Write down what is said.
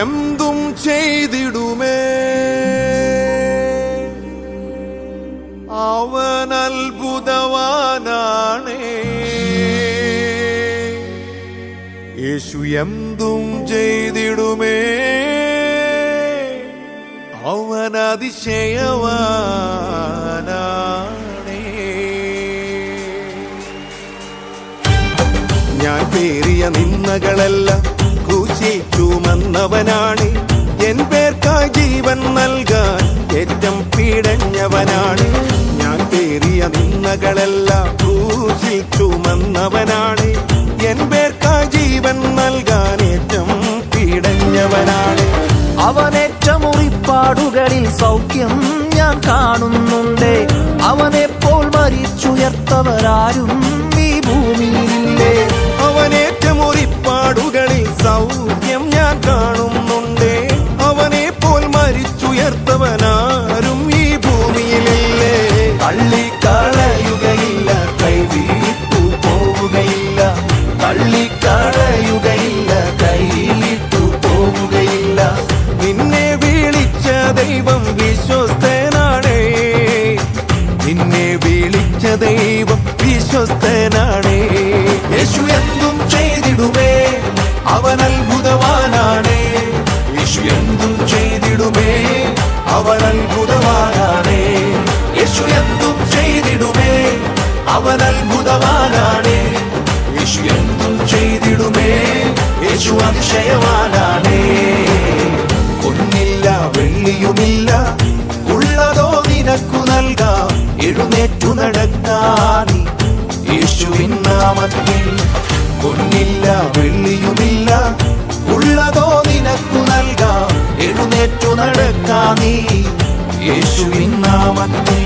എന്തും ചെയ്തിടുമേ. അവൻ അത്ഭുതവാനാണേ. യേശു എന്തും ചെയ്തിടുമേ. അവൻ അതിശയവാനാണേ. ഞാൻ പേറിയ നിന്ദകളെല്ലാം ക്രൂശിൽ ചുമന്നവനാണ്. എൻ പേർക്കായി ജീവൻ നൽകാൻ ഏറ്റം പീഡഞ്ഞവനാണ്. ഞാൻ പേറിയ നിന്ദകളെല്ലാം ക്രൂശിൽ ചുമന്നവനാണ്. എൻ പേർക്കായി ജീവൻ നൽകാൻ ഏറ്റം പീഡഞ്ഞവനാണ്. അവനേറ്റ മുറിപ്പാടുകളിൽ സൗഖ്യം ഞാൻ കാണുന്നുണ്ട്. അവനെപ്പോൾ മരിച്ചുയർത്തവരാരും ഈ ഭൂമിയിലില്ലേ. അവനേറ്റ മുറിപ്പാടുകളിൽ സൗഖ്യം ഞാൻ കാണുന്നുണ്ട്. അവനെപ്പോൾ മരിച്ചുയർത്തവനാരും ഈ ഭൂമിയിലില്ലേ. തള്ളിക്കളയുകയില്ല, കൈവിട്ടു പോവുകയില്ല. തള്ളിക്കളയുകയില്ല, കൈവിട്ടു പോവുകയില്ല. നിന്നെ വിളിച്ച ദൈവം വിശ്വസ്തനാണേ. നിന്നെ വിളിച്ച ദൈവം വിശ്വസ്തനാണേ. യേശു എന്തും ചെയ്തിടുമേ. അവൻ അത്ഭുതവാനാണേ. യേശു എന്തും ചെയ്തിടുമേ. അവൻ അത്ഭുതവാനാണേ. യേശു എന്തും ചെയ്തിടുമേ. അവൻ അത്ഭുതവാനാണേ. യേശു എന്തും ചെയ്തിടുമേ. യേശു അതിശയവാനാണേ. പൊന്നില്ല വെള്ളിയുമില്ല, ഉള്ളതോ നിനക്കു നൽകാം. എഴുന്നേറ്റു നടക്കാൻ യേശുവിൻ നാമത്തിൽ. പൊന്നില്ല വെള്ളിയുമില്ല, ഉള്ളതോ നിനക്കു നൽകാം. എഴുന്നേറ്റു നടക്കാൻ യേശുവിൻ നാമത്തിൽ.